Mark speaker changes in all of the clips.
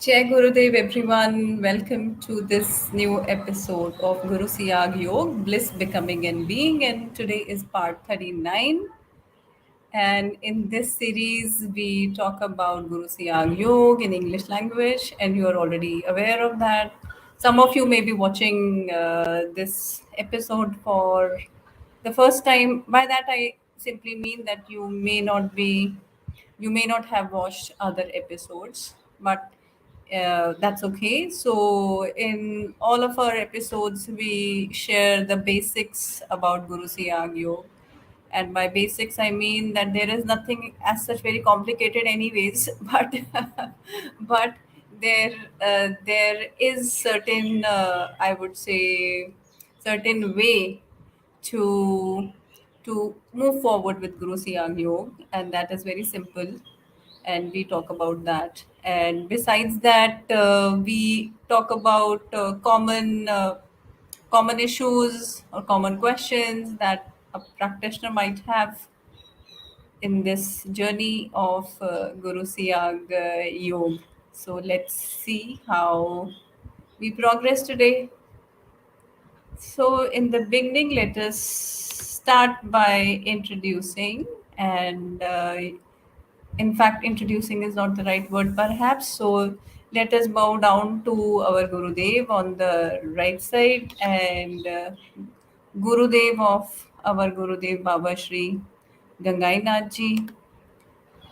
Speaker 1: Jai Gurudev, everyone. Welcome to this new episode of Guru Siyag Yoga, Bliss Becoming and Being. And today is part 39. And in this series, we talk about Guru Siyag Yoga in English language, and you are already aware of that. Some of you may be watching this episode for the first time. By that, I simply mean that you may not have watched other episodes, but that's okay. So, in all of our episodes, we share the basics about Guru Siyag Yoga, and by basics I mean that there is nothing as such very complicated anyways, but there is certain I would say certain way to move forward with Guru Siyag Yoga, and that is very simple, and we talk about that. And besides that, we talk about common issues or common questions that a practitioner might have in this journey of Guru Siyag Yoga. So let's see how we progress today. So, in the beginning, let us start by introducing, and in fact, introducing is not the right word, perhaps. So, let us bow down to our Gurudev on the right side, and Gurudev of our Gurudev Baba Shri Gangai Nath Ji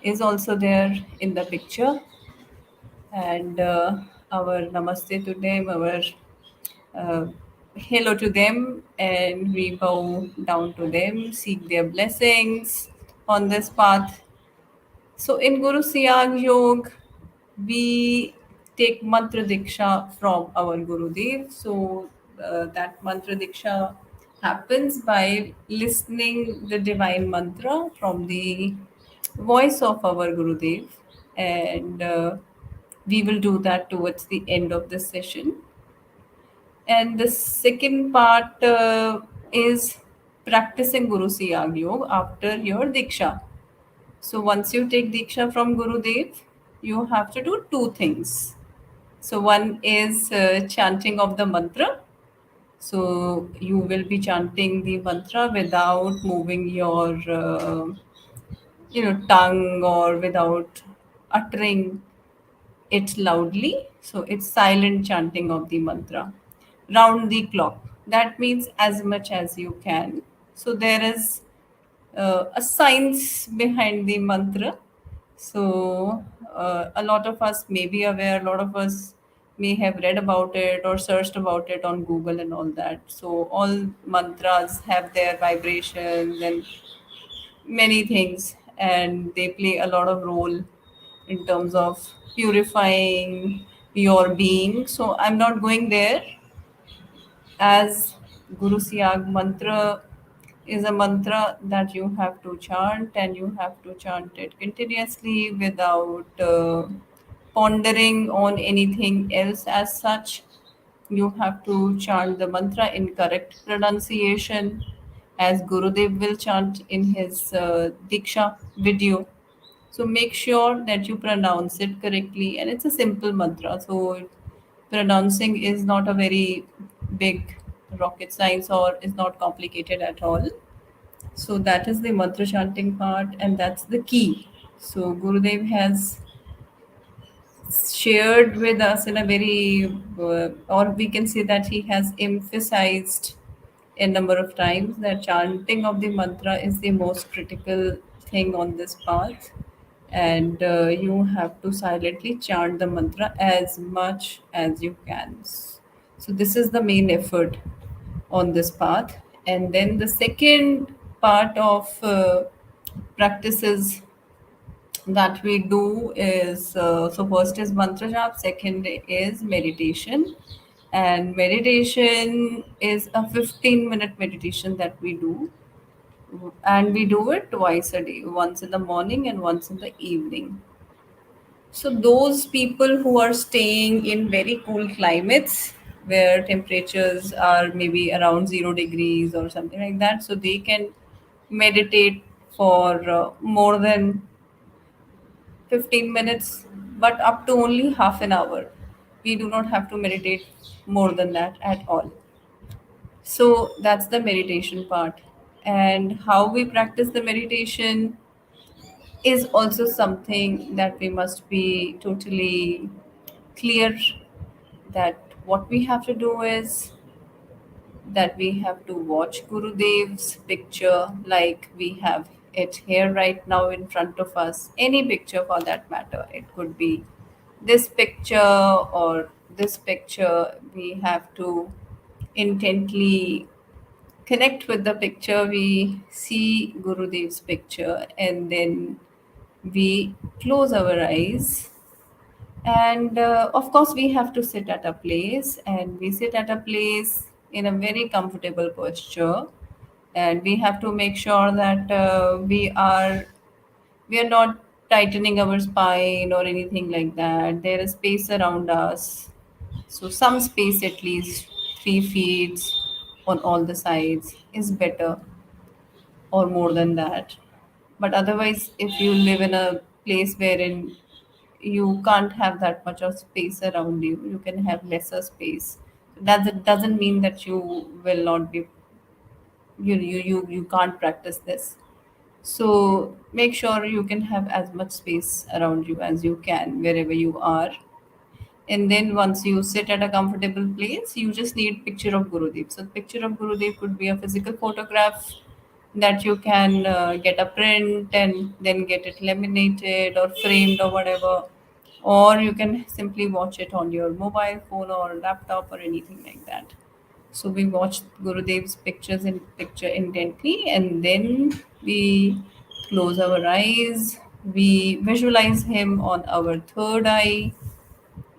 Speaker 1: is also there in the picture, and our namaste to them, our uh, hello to them, and we bow down to them, seek their blessings on this path. So in Guru Siyag Yoga, we take mantra diksha from our Gurudev. So that mantra diksha happens by listening the divine mantra from the voice of our Gurudev, and we will do that towards the end of this session. And the second part is practicing Guru Siyag Yoga after your Diksha. So once you take Diksha from Gurudev, you have to do two things. So one is chanting of the mantra. So you will be chanting the mantra without moving your tongue, or without uttering it loudly. So it's silent chanting of the mantra round the clock. That means as much as you can. So there is a science behind the mantra. So a lot of us may be aware, a lot of us may have read about it or searched about it on Google and all that. So all mantras have their vibrations and many things, and they play a lot of role in terms of purifying your being. So I'm not going there, as Guru Siyag mantra is a mantra that you have to chant, and you have to chant it continuously without pondering on anything else as such. You have to chant the mantra in correct pronunciation, as Gurudev will chant in his Diksha video. So make sure that you pronounce it correctly, and it's a simple mantra. So pronouncing is not a very big rocket science, or is not complicated at all. So that is the mantra chanting part, and that's the key. So Gurudev has shared with us in a very, or we can say that he has emphasized a number of times that chanting of the mantra is the most critical thing on this path, and you have to silently chant the mantra as much as you can. So this is the main effort on this path. And then the second part of practices that we do is, so first is mantra jap, second is meditation. And meditation is a 15-minute meditation that we do, and we do it twice a day, once in the morning and once in the evening. So those people who are staying in very cool climates where temperatures are maybe around 0 degrees or something like that, so they can meditate for more than 15 minutes. but up to only half an hour. We do not have to meditate more than that at all. So that's the meditation part. And how we practice the meditation is also something that we must be totally clear, that what we have to do is that we have to watch Gurudev's picture, like we have it here right now in front of us. Any picture for that matter. It could be this picture or this picture. We have to intently connect with the picture. We see Gurudev's picture and then we close our eyes, and of course we have to sit at a place, and we sit at a place in a very comfortable posture, and we have to make sure that we are not tightening our spine or anything like that. There is space around us, so some space, at least 3 feet on all the sides, is better, or more than that. But otherwise, if you live in a place wherein you can't have that much of space around you, you can have lesser space. That doesn't mean that you will not be, you can't practice this. So make sure you can have as much space around you as you can wherever you are. And then once you sit at a comfortable place, you just need picture of Gurudev. So picture of Gurudev could be a physical photograph that you can get a print and then get it laminated or framed or whatever, or you can simply watch it on your mobile phone or laptop or anything like that. So we watch Gurudev's pictures in picture intently, and then we close our eyes. We visualize him on our third eye,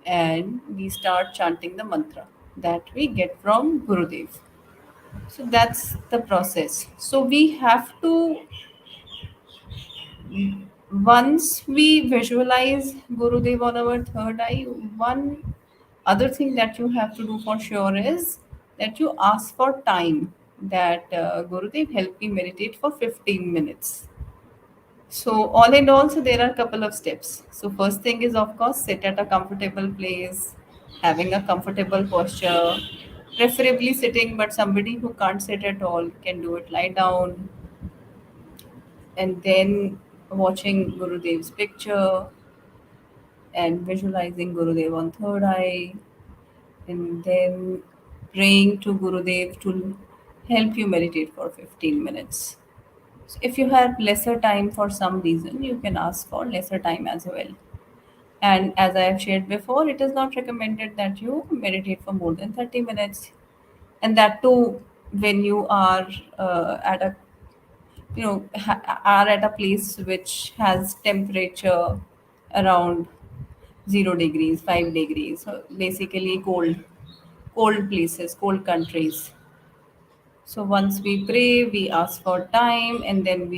Speaker 1: and we start chanting the mantra that we get from Gurudev. So that's the process. So we have to, once we visualize Gurudev on our third eye, one other thing that you have to do for sure is that you ask for time, that Gurudev help me meditate for 15 minutes. So all in all, so there are a couple of steps. So first thing is, of course, sit at a comfortable place, having a comfortable posture, preferably sitting, but somebody who can't sit at all can do it lie down, and then watching Gurudev's picture and visualizing Gurudev on third eye, and then praying to Gurudev to help you meditate for 15 minutes. So if you have lesser time for some reason, you can ask for lesser time as well. And as I have shared before, it is not recommended that you meditate for more than 30 minutes. And that too, when you are at a, are at a place which has temperature around 0 degrees, 5 degrees. So basically cold places, cold countries. So once we pray, we ask for time, and then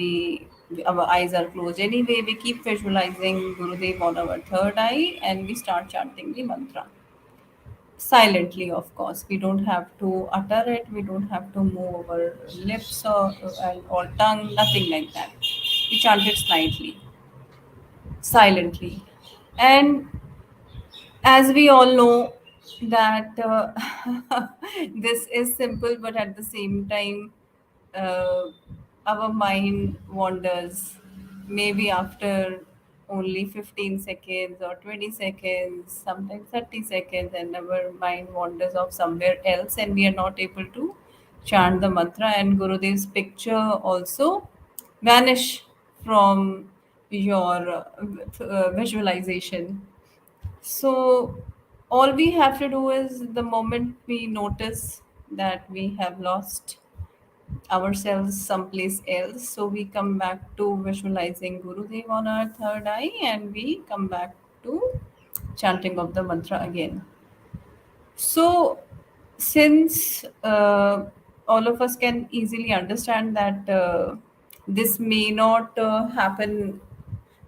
Speaker 1: our eyes are closed anyway. We keep visualizing Gurudev on our third eye, and we start chanting the mantra silently. Of course, we don't have to utter it. We don't have to move our lips or tongue. Nothing like that. We chant it silently, and as we all know that this is simple, but at the same time uh, our mind wanders, maybe after only 15 seconds or 20 seconds, sometimes 30 seconds, and our mind wanders off somewhere else, and we are not able to chant the mantra, and Gurudev's picture also vanish from your visualization. So all we have to do is, the moment we notice that we have lost ourselves someplace else, so we come back to visualizing Gurudev on our third eye, and we come back to chanting of the mantra again. So since all of us can easily understand that this may not happen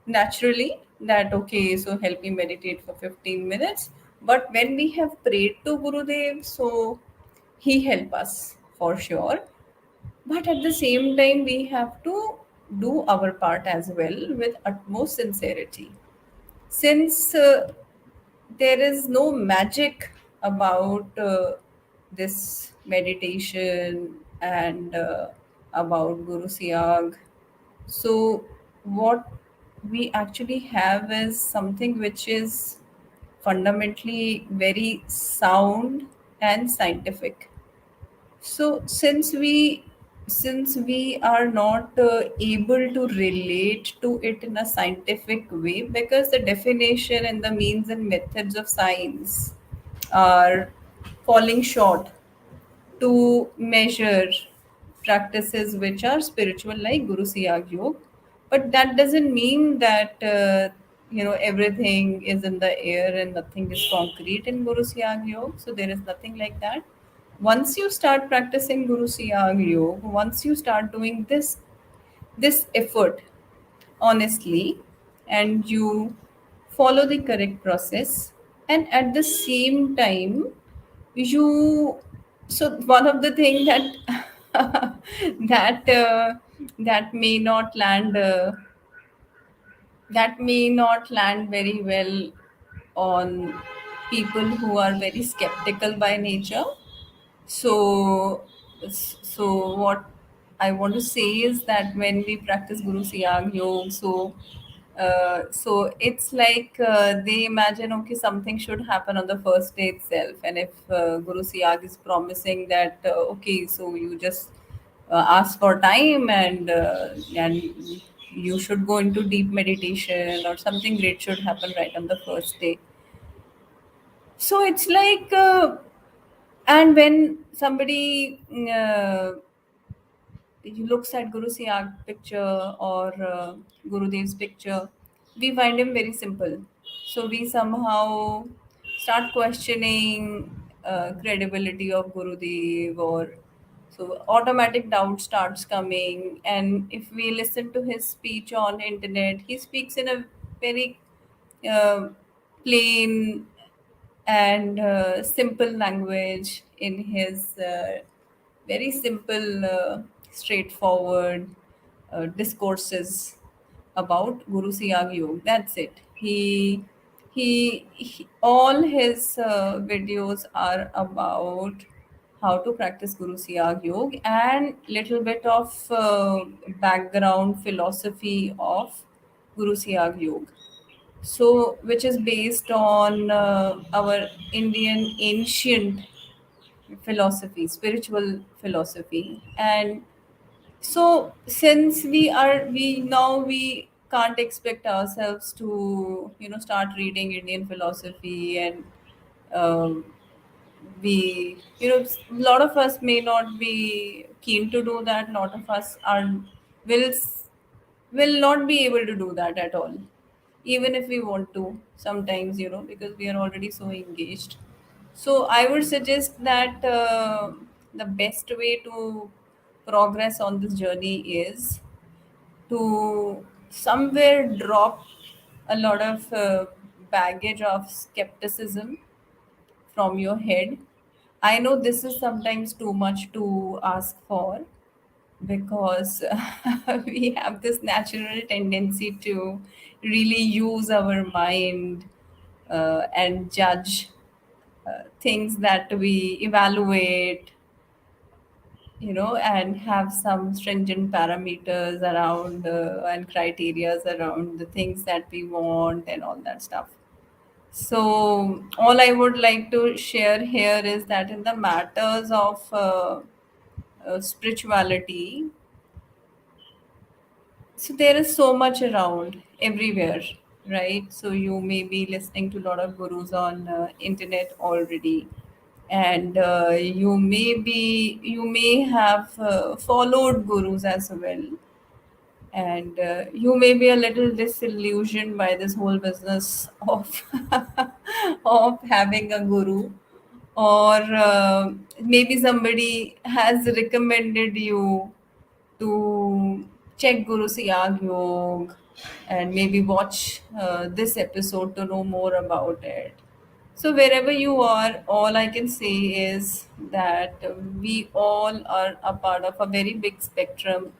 Speaker 1: naturally, that okay, so help me meditate for 15 minutes, but when we have prayed to Gurudev, so he help us for sure. But at the same time, we have to do our part as well with utmost sincerity. since there is no magic about this meditation and about Guru Siyag. So, what we actually have is something which is fundamentally very sound and scientific. So, since we are not able to relate to it in a scientific way, because the definition and the means and methods of science are falling short to measure practices which are spiritual like Guru Siyag Yoga. But that doesn't mean that everything is in the air and nothing is concrete in Guru Siyag Yoga. So there is nothing like that. Once you start practicing Guru Siyag Yoga, once you start doing this effort honestly, and you follow the correct process, and at the same time you so one of the thing that that that may not land very well on people who are very skeptical by nature. So what I want to say is that when we practice Guru Siyag Yoga, so it's like they imagine, okay, something should happen on the first day itself, and if Guru Siyag is promising that okay, so you just ask for time, and you should go into deep meditation, or something great should happen right on the first day. So it's like and when somebody looks at Guru Siyag picture or Guru Dev's picture, we find him very simple. So we somehow start questioning credibility of Guru Dev, or so automatic doubt starts coming. And if we listen to his speech on internet, he speaks in a very uh, plain and simple language, in his very simple, straightforward discourses about Guru Siyag Yoga. That's it. He all his videos are about how to practice Guru Siyag Yoga, and little bit of background philosophy of Guru Siyag Yoga, so which is based on our Indian ancient philosophy, spiritual philosophy. And so since we can't expect ourselves to start reading Indian philosophy, and um, we a lot of us may not be keen to do that. A lot of us are will will not be able to do that at all, even if we want to sometimes, because we are already so engaged. So I would suggest that the best way to progress on this journey is to somewhere drop a lot of baggage of skepticism from your head. I know this is sometimes too much to ask for, because we have this natural tendency to really use our mind and judge things that we evaluate, and have some stringent parameters around and criterias around the things that we want and all that stuff. So, all I would like to share here is that in the matters of spirituality, so there is so much around everywhere, right? So you may be listening to a lot of gurus on internet already, and you may have followed gurus as well, and you may be a little disillusioned by this whole business of of having a guru, or maybe somebody has recommended you to check Guru Siyag Yoga, and maybe watch this episode to know more about it. So, wherever you are, all I can say is that we all are a part of a very big spectrum,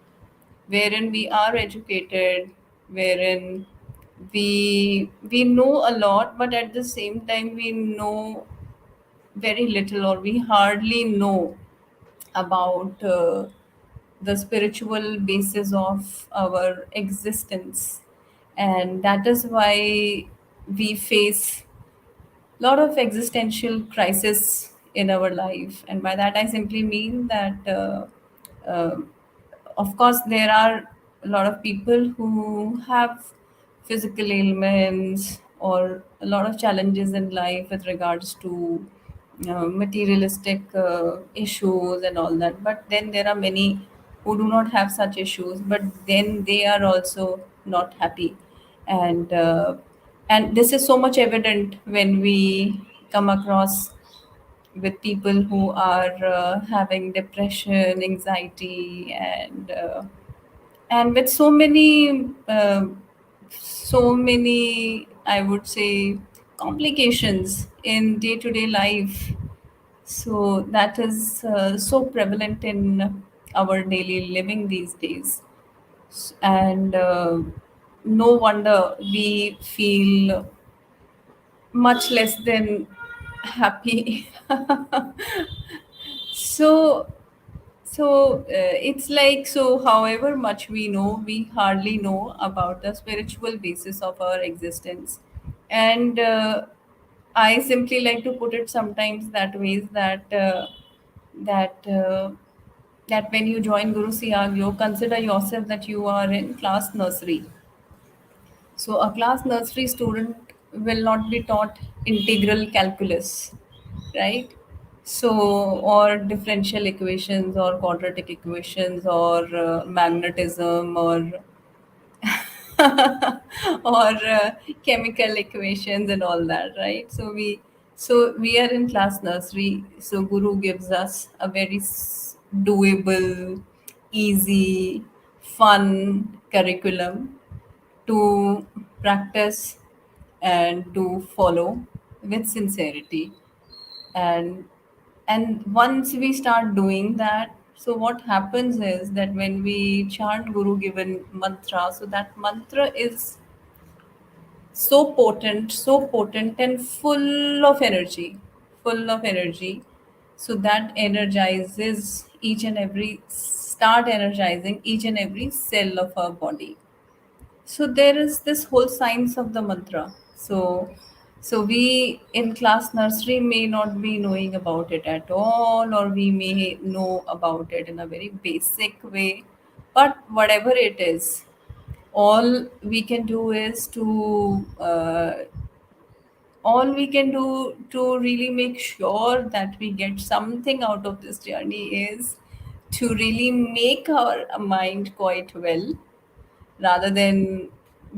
Speaker 1: wherein we are educated, wherein We know a lot, but at the same time we know very little, or we hardly know about the spiritual basis of our existence. And that is why we face a lot of existential crisis in our life. And by that I simply mean that uh, of course there are a lot of people who have physical ailments or a lot of challenges in life with regards to materialistic issues and all that. But then there are many who do not have such issues, but then they are also not happy. And uh, and this is so much evident when we come across with people who are having depression, anxiety, and with so many, I would say, complications in day to day life. So that is so prevalent in our daily living these days. And no wonder we feel much less than happy. So so it's like, so however much we know, we hardly know about the spiritual basis of our existence. And I simply like to put it sometimes that ways that that when you join Guru Siyag Yoga, consider yourself that you are in class nursery. So a class nursery student will not be taught integral calculus, right? So, or differential equations, or quadratic equations, or magnetism, or or chemical equations and all that, right? So we are in class nursery. So Guru gives us a very doable, easy, fun curriculum to practice and to follow with sincerity. And and once we start doing that, so what happens is that when we chant Guru given mantra, so that mantra is so potent and full of energy, so that energizes each and every start energizing each and every cell of our body. So there is this whole science of the mantra. So we in class nursery may not be knowing about it at all, or we may know about it in a very basic way. But whatever it is, all we can do is to all we can do to really make sure that we get something out of this journey is to really make our mind quite well, rather than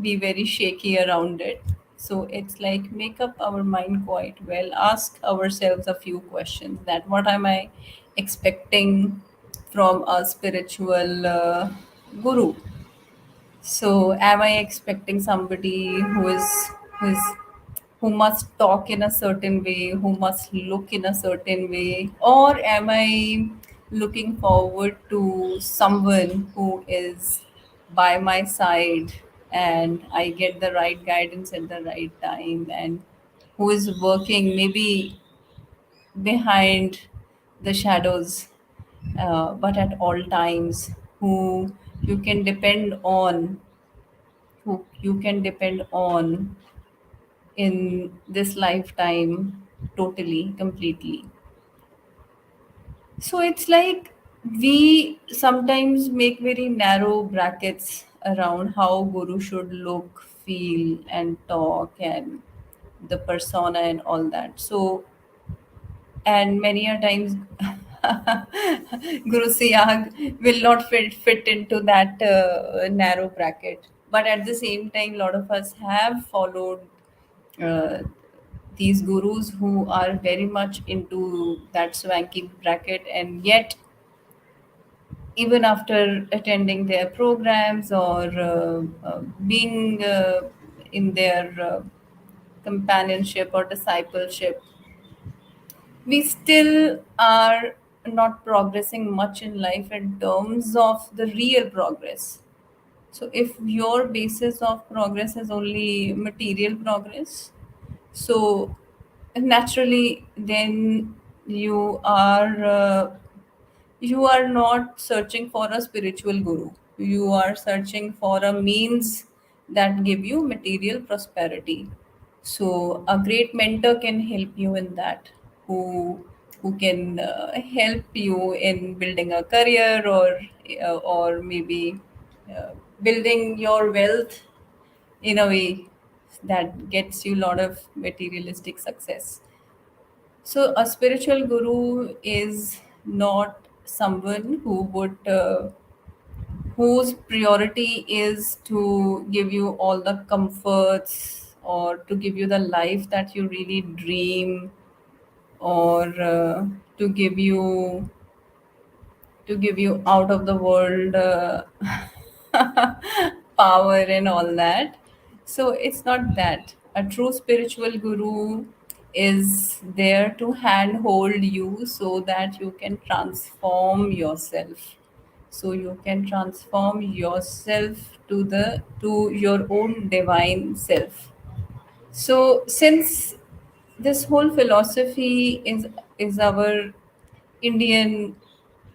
Speaker 1: be very shaky around it. So it's like make up our mind quite well, ask ourselves a few questions, that what am I expecting from a spiritual guru. So am I expecting somebody who is who must talk in a certain way, who must look in a certain way, or am I looking forward to someone who is by my side and I get the right guidance at the right time, and who is working maybe behind the shadows, but at all times, who you can depend on, who you can depend on in this lifetime, totally, completely. So it's like we sometimes make very narrow brackets around how Guru should look, feel, and talk, and the persona and all that. So, and many a times Guru Siyag will not fit into that narrow bracket. But at the same time, a lot of us have followed uh, these gurus who are very much into that swanky bracket, and yet even after attending their programs, or being in their companionship or discipleship, we still are not progressing much in life in terms of the real progress. So if your basis of progress is only material progress, so naturally then you are you are not searching for a spiritual guru. You are searching for a means that give you material prosperity. So a great mentor can help you in that, who can help you in building a career, or maybe building your wealth in a way that gets you a lot of materialistic success. So, a spiritual guru is not someone whose priority is to give you all the comforts, or to give you the life that you really dream, or to give you out of the world power and all that. So it's not that. A true spiritual guru is there to handhold you so that you can transform yourself. So you can transform yourself to your own divine self. So since this whole philosophy is our Indian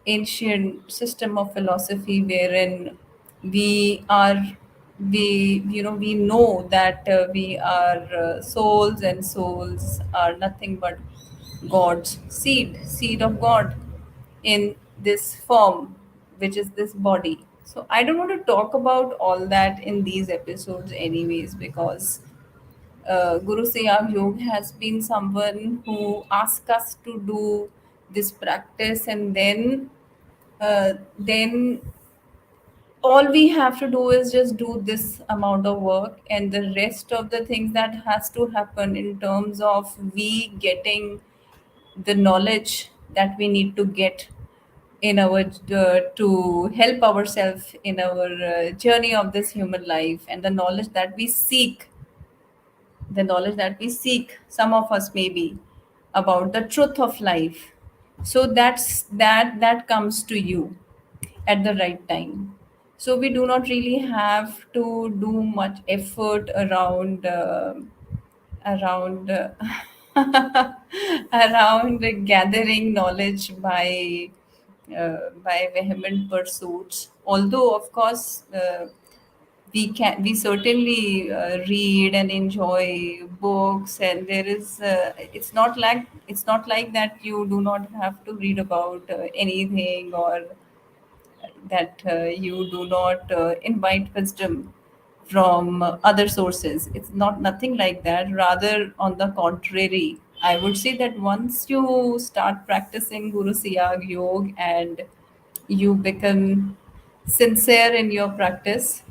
Speaker 1: ancient system of philosophy, wherein we are we know that we are souls, and souls are nothing but God's seed of God in this form, which is this body. So I don't want to talk about all that in these episodes anyways, because Guru Siyag Yoga has been someone who asked us to do this practice, and then all we have to do is just do this amount of work, and the rest of the things that has to happen in terms of we getting the knowledge that we need to get in our to help ourselves in our journey of this human life, and the knowledge that we seek, some of us maybe, about the truth of life. So that comes to you at the right time. So we do not really have to do much effort around around gathering knowledge by vehement pursuits. Although, of course, we certainly read and enjoy books, and there is it's not like that you do not have to read about anything, or that you do not invite wisdom from other sources. It's not nothing like that. Rather, on the contrary, I would say that once you start practicing Guru Siyag Yoga, and you become sincere in your practice,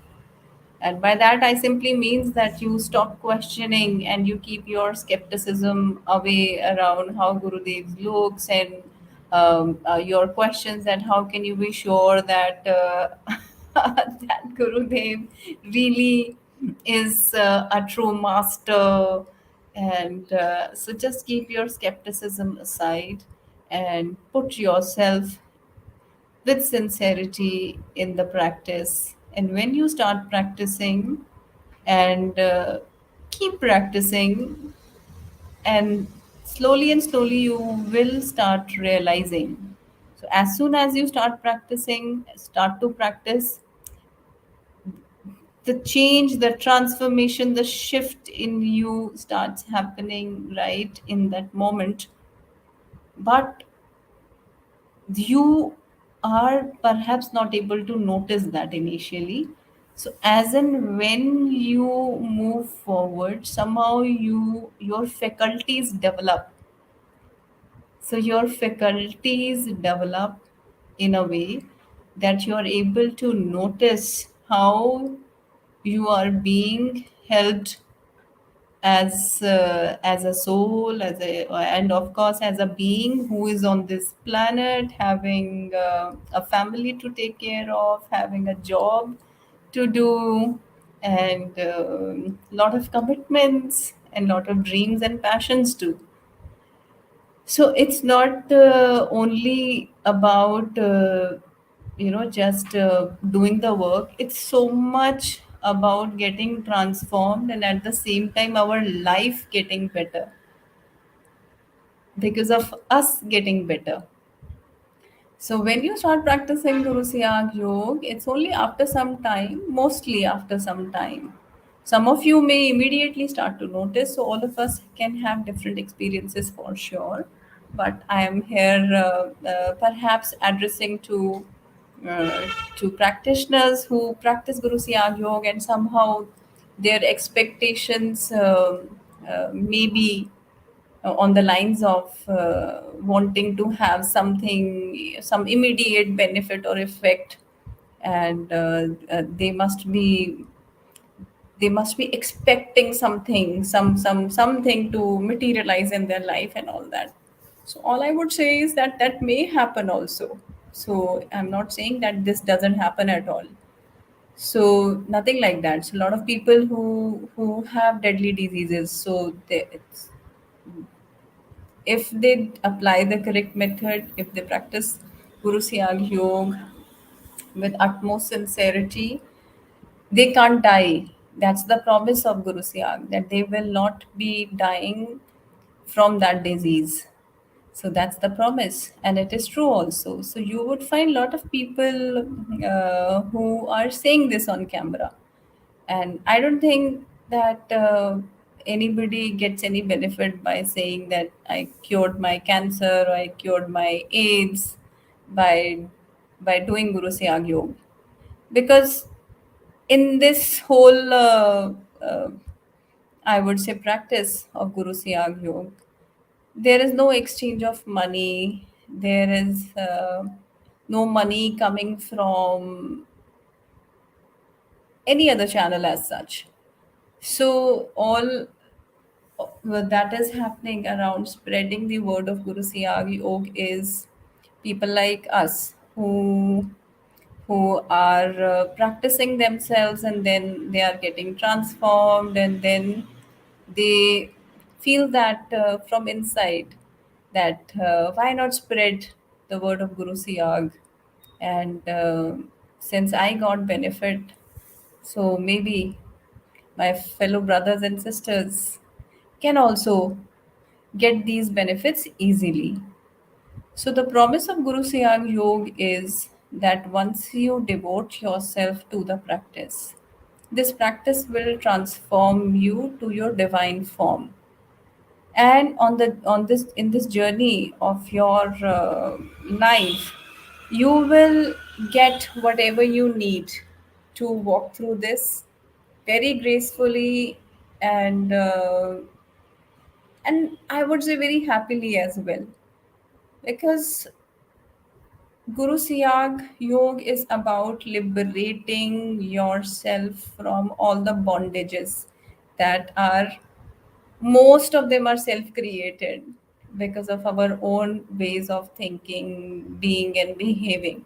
Speaker 1: and by that, I simply means that you stop questioning, and you keep your skepticism away around how Gurudev looks, and your questions that how can you be sure that that Gurudev really is a true master. And so just keep your skepticism aside, and put yourself with sincerity in the practice. And when you start practicing, and keep practicing, and slowly you will start realizing. So as soon as you start to practice, the change, the transformation, the shift in you starts happening right in that moment. But you are perhaps not able to notice that initially. So as and when you move forward, somehow your faculties develop. So your faculties develop in a way that you are able to notice how you are being helped as a soul, and of course as a being who is on this planet, having a family to take care of, having a job to do, and lot of commitments, and lot of dreams and passions too. So it's not only about just doing the work. It's so much about getting transformed, and at the same time our life getting better because of us getting better. So when you start practicing Guru Siyag Yoga, it's only after some time, mostly after some time. Some of you may immediately start to notice, so all of us can have different experiences for sure. But I am here perhaps addressing uh, to practitioners who practice Guru Siyag Yoga, and somehow their expectations may be on the lines of wanting to have something, some immediate benefit or effect, and they must be expecting something, something to materialize in their life and all that. So all I would say is that that may happen also. So I'm not saying that this doesn't happen at all. So nothing like that. So a lot of people who have deadly diseases, so if they apply the correct method, if they practice Guru Siyag Yoga with utmost sincerity, they can't die. That's the promise of Guru Siyag, that they will not be dying from that disease. So that's the promise, and it is true also. So you would find a lot of people who are saying this on camera, and I don't think that anybody gets any benefit by saying that I cured my cancer or I cured my AIDS by doing Guru Siyag Yoga, because in this whole uh, I would say practice of Guru Siyag Yoga, there is no exchange of money. There is no money coming from any other channel as such. So all that is happening around spreading the word of Guru Siyag Yoga is people like us who are practicing themselves, and then they are getting transformed, and then they feel that from inside that why not spread the word of Guru Siyag, and since I got benefit, so maybe my fellow brothers and sisters can also get these benefits easily. So, the promise of Guru Siyag Yoga is that once you devote yourself to the practice, this practice will transform you to your divine form. And on this in this journey of your life, you will get whatever you need to walk through this very gracefully, and I would say very happily as well, because Guru Siyag Yoga is about liberating yourself from all the bondages that are, most of them are self created because of our own ways of thinking, being, and behaving.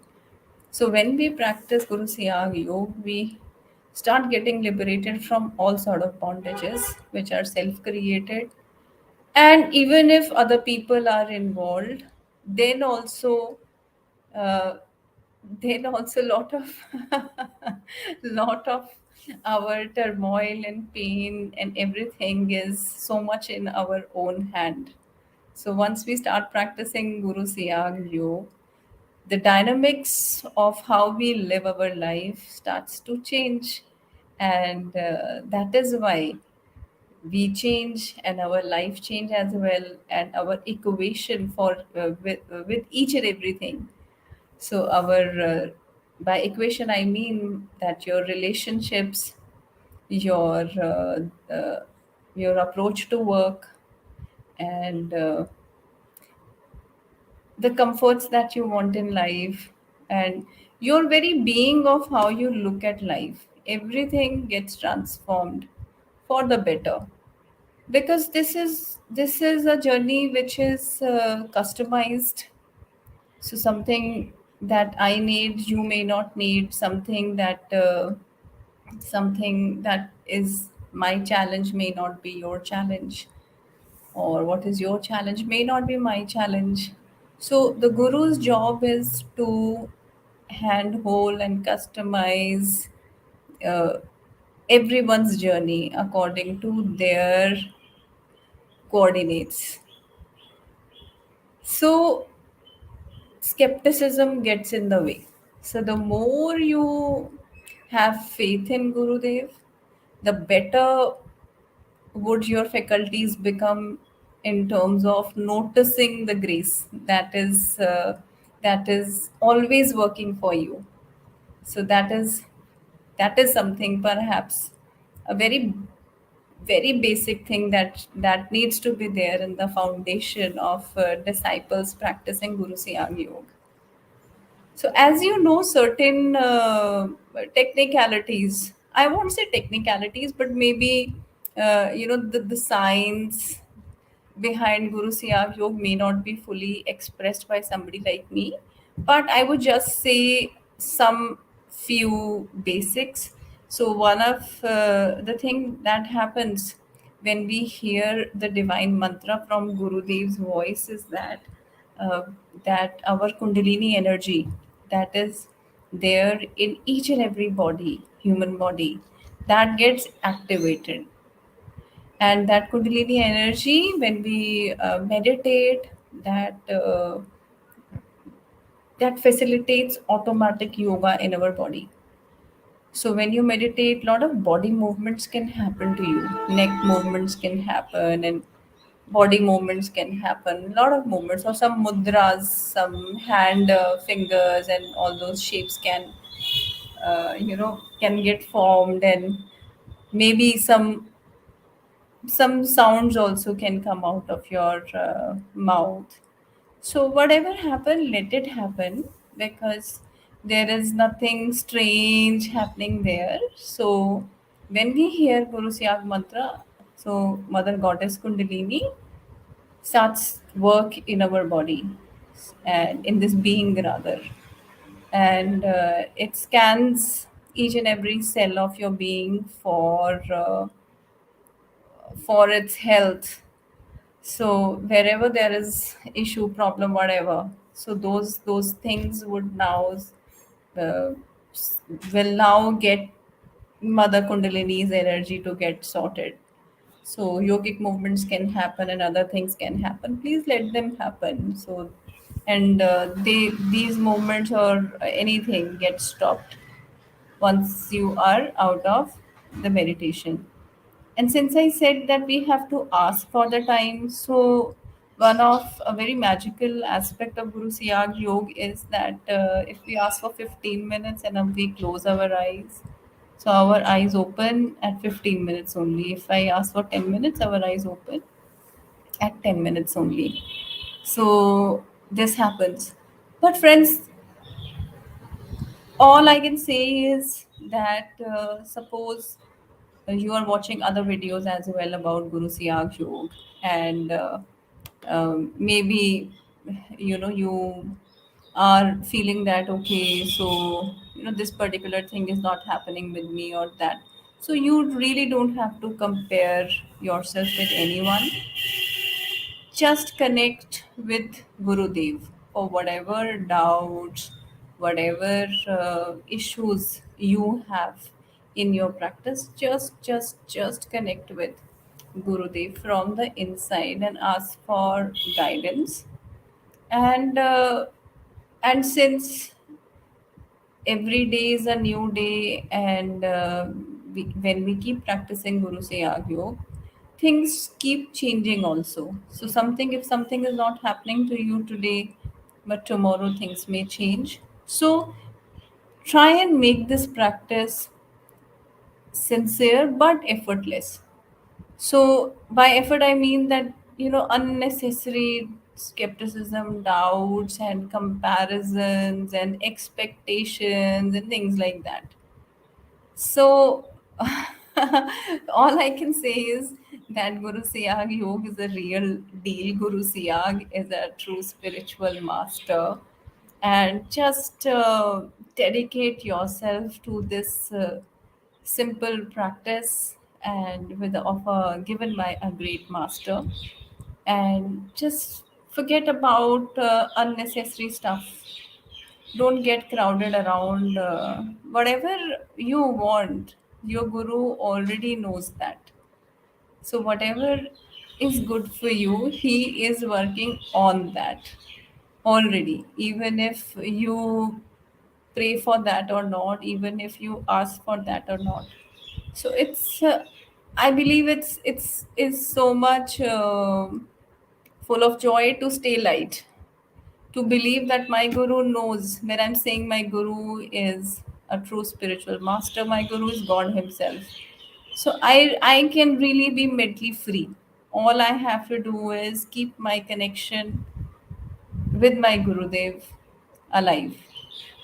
Speaker 1: So, when we practice Guru Siyag Yoga, we start getting liberated from all sort of bondages which are self created. And even if other people are involved, then also uh, lot of lot of our turmoil and pain and everything is so much in our own hand. So once we start practicing Guru Siyag Yoga, the dynamics of how we live our life starts to change, and that is why we change and our life change as well, and our equation for with each and everything. So our by equation I mean that your relationships, your your approach to work, and the comforts that you want in life, and your very being of how you look at life, everything gets transformed for the better, because this is a journey which is customized. So something that I need you may not need, something that is my challenge may not be your challenge, or what is your challenge may not be my challenge. So the guru's job is to handhold and customize uh, everyone's journey according to their coordinates. So skepticism gets in the way. So the more you have faith in Gurudev, the better would your faculties become in terms of noticing the grace that is always working for you. So that is something, perhaps a very basic thing that needs to be there in the foundation of disciples practicing Guru Siyag Yoga. So, as you know, certain technicalities, I won't say technicalities, but maybe, the science behind Guru Siyag Yoga may not be fully expressed by somebody like me, but I would just say some few basics. So one of the thing that happens when we hear the divine mantra from Guru Dev's voice is uh, that our Kundalini energy that is there in each and every body, human body, that gets activated. And that Kundalini energy, when we meditate, that facilitates automatic yoga in our body. So when you meditate, a lot of body movements can happen to you. Neck movements can happen, and body movements can happen. A lot of movements, or some mudras, some hand fingers, and all those shapes can get formed, and maybe some sounds also can come out of your mouth. So whatever happen, let it happen, because there is nothing strange happening there. So when we hear Guru Siyag mantra, so Mother Goddess Kundalini starts work in our body, and in this being rather, and it scans each and every cell of your being for its health. So wherever there is issue, problem, whatever, so those things would now uh, will now get Mother Kundalini's energy to get sorted. So yogic movements can happen and other things can happen. Please let them happen. So, and these movements or anything get stopped once you are out of the meditation. And since I said that we have to ask for the time, so one of a very magical aspect of Guru Siyag Yoga is that if we ask for 15 minutes and then we close our eyes, so our eyes open at 15 minutes only. If I ask for 10 minutes, our eyes open at 10 minutes only. So this happens. But friends, all I can say is that suppose you are watching other videos as well about Guru Siyag Yoga, and maybe you are feeling that okay, so this particular thing is not happening with me or that. So you really don't have to compare yourself with anyone. Just connect with Gurudev for whatever doubts, whatever issues you have in your practice. Just connect with Gurudev from the inside and ask for guidance. And since every day is a new day, and when we keep practicing Guru Siyag Yoga, things keep changing also. So something, if something is not happening to you today, but tomorrow things may change. So try and make this practice sincere but effortless. So by effort, I mean that unnecessary skepticism, doubts, and comparisons and expectations and things like that. So all I can say is that Guru Siyag Yoga is a real deal. Guru Siyag is a true spiritual master, and just dedicate yourself to this simple practice, and with the offer given by a great master, and just forget about unnecessary stuff. Don't get crowded around whatever you want. Your guru already knows that. So whatever is good for you, he is working on that already. Even if you pray for that or not, even if you ask for that or not. So it's I believe it's is so much full of joy to stay light, to believe that my guru knows. When I'm saying my guru is a true spiritual master, my guru is God himself. So I can really be mentally free. All I have to do is keep my connection with my Gurudev alive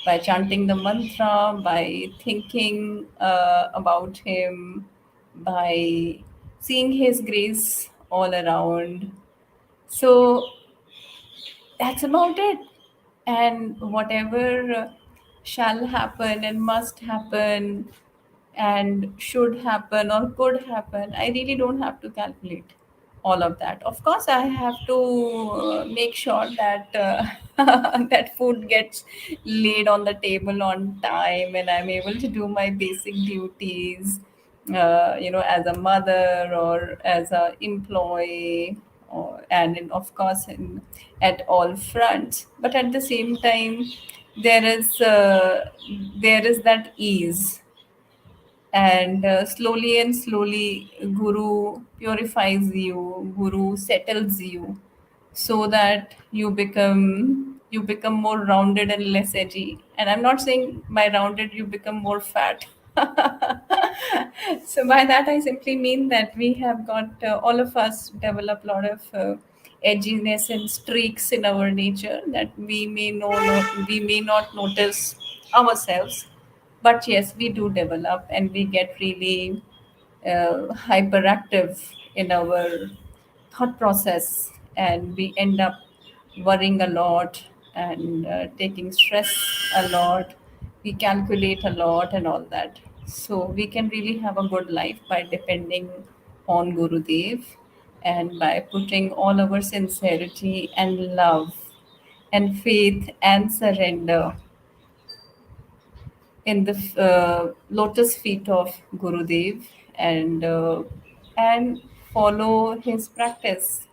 Speaker 1: by chanting the mantra, by thinking about him, by seeing his grace all around. So that's about it. And whatever shall happen and must happen and should happen or could happen, I really don't have to calculate all of that. Of course, I have to make sure that that food gets laid on the table on time and I'm able to do my basic duties, as a mother or as a employee, of course at all fronts. But at the same time, there is there is that ease, and slowly and slowly guru purifies you, guru settles you, so that you become more rounded and less edgy. And I'm not saying by rounded you become more fat. So by that I simply mean that we have got all of us develop a lot of edginess and streaks in our nature that we may not notice ourselves. But yes, we do develop and we get really hyperactive in our thought process, and we end up worrying a lot and taking stress a lot. We calculate a lot and all that. So we can really have a good life by depending on Gurudev and by putting all our sincerity and love and faith and surrender in the lotus feet of Gurudev, and follow his practice,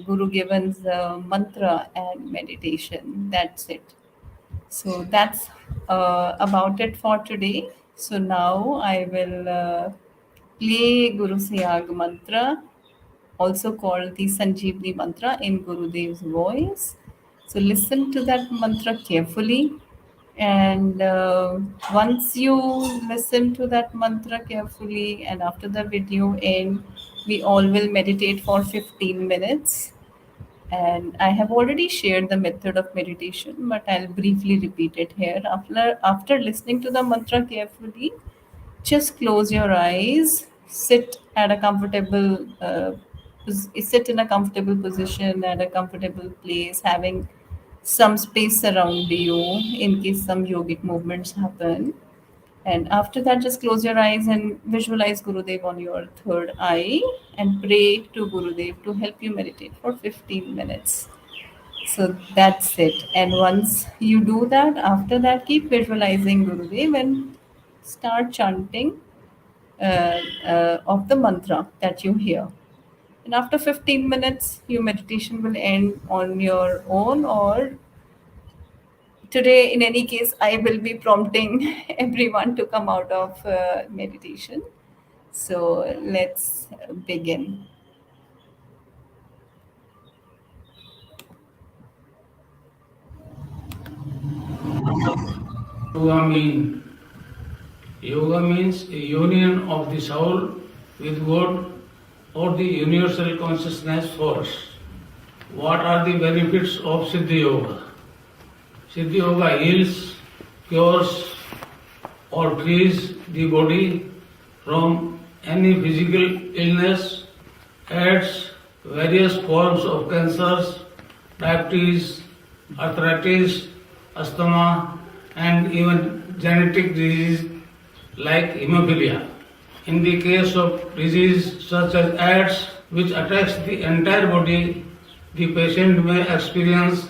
Speaker 1: Guru given's mantra and meditation. That's it. So that's about it for today. So now I will play Guru Siyag mantra, also called the Sanjeevani mantra, in Gurudev's voice. So listen to that mantra carefully. And once you listen to that mantra carefully, and after the video end, we all will meditate for 15 minutes. And I have already shared the method of meditation, but I'll briefly repeat it here. After listening to the mantra carefully, just close your eyes, sit in a comfortable position at a comfortable place, having some space around you in case some yogic movements happen. And after that, just close your eyes and visualize Gurudev on your third eye and pray to Gurudev to help you meditate for 15 minutes. So that's it. And once you do that, after that, keep visualizing Gurudev and start chanting of the mantra that you hear. And after 15 minutes, your meditation will end on your own. Or today, in any case, I will be prompting everyone to come out of meditation. So let's begin.
Speaker 2: Yoga mean Yoga means a union of the soul with God or the universal consciousness force. What are the benefits of Siddhi Yoga? Siddhi Yoga heals, cures, or frees the body from any physical illness, adds various forms of cancers, diabetes, arthritis, asthma, and even genetic disease like hemophilia. In the case of disease such as AIDS, which attacks the entire body, the patient may experience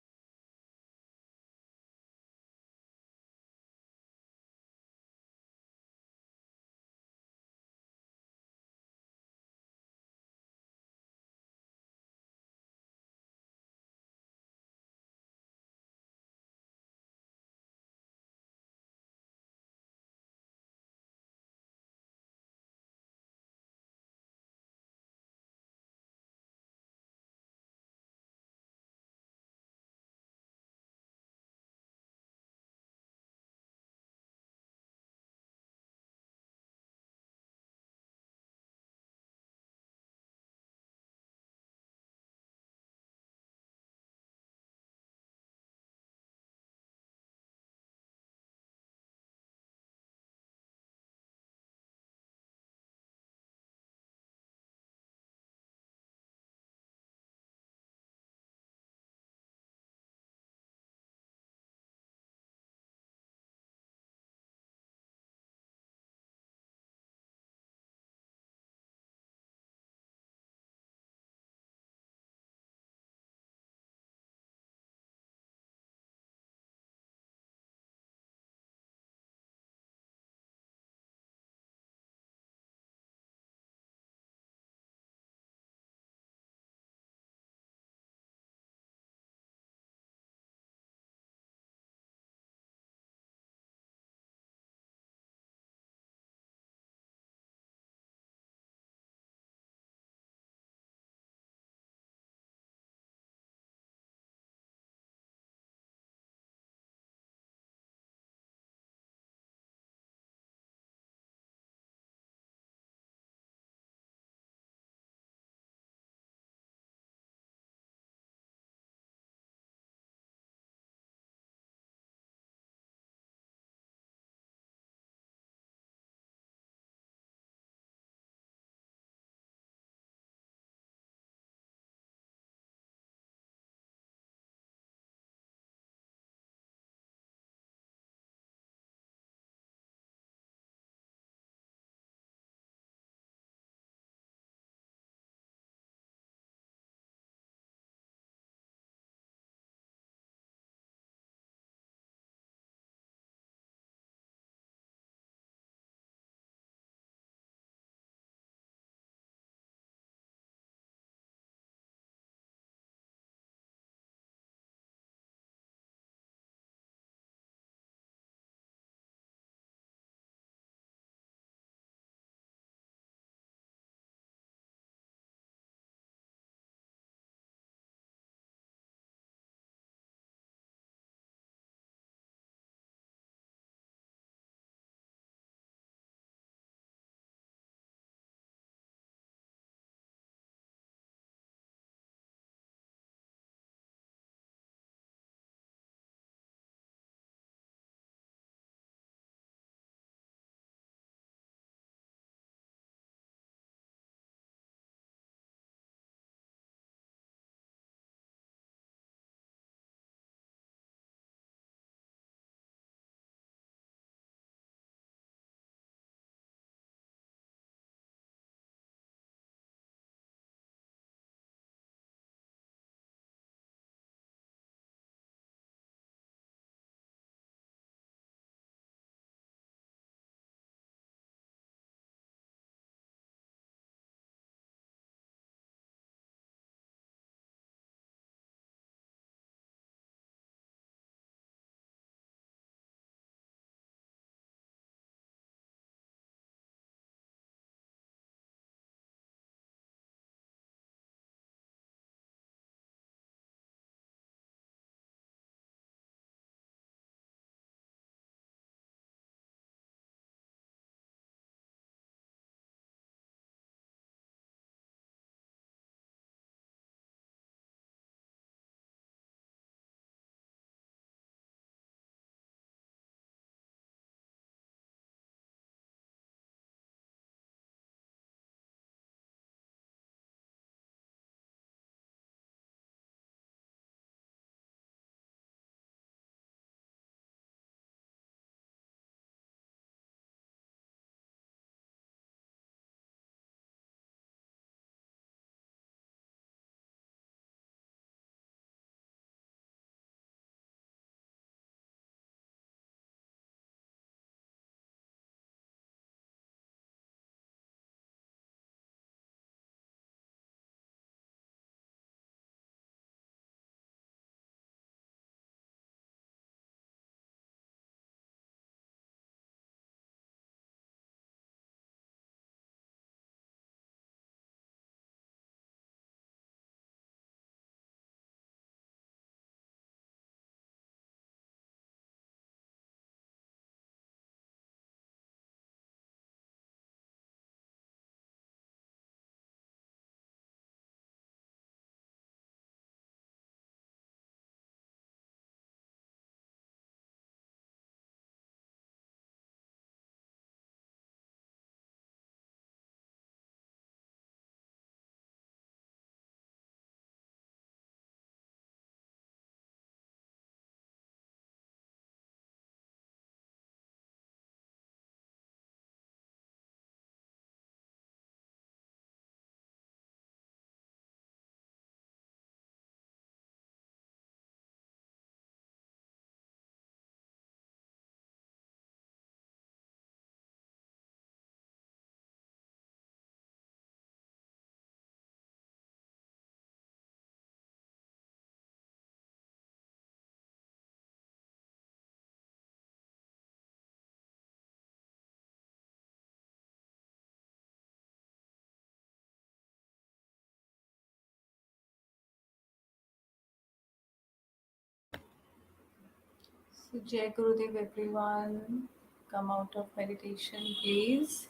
Speaker 1: So, Jai Gurudev, everyone. Come out of meditation, please.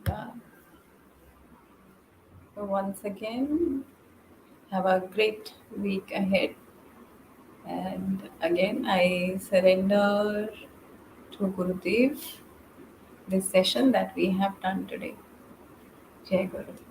Speaker 1: Yeah. So once again, have a great week ahead. And again, I surrender to Gurudev this session that we have done today. Jai Gurudev.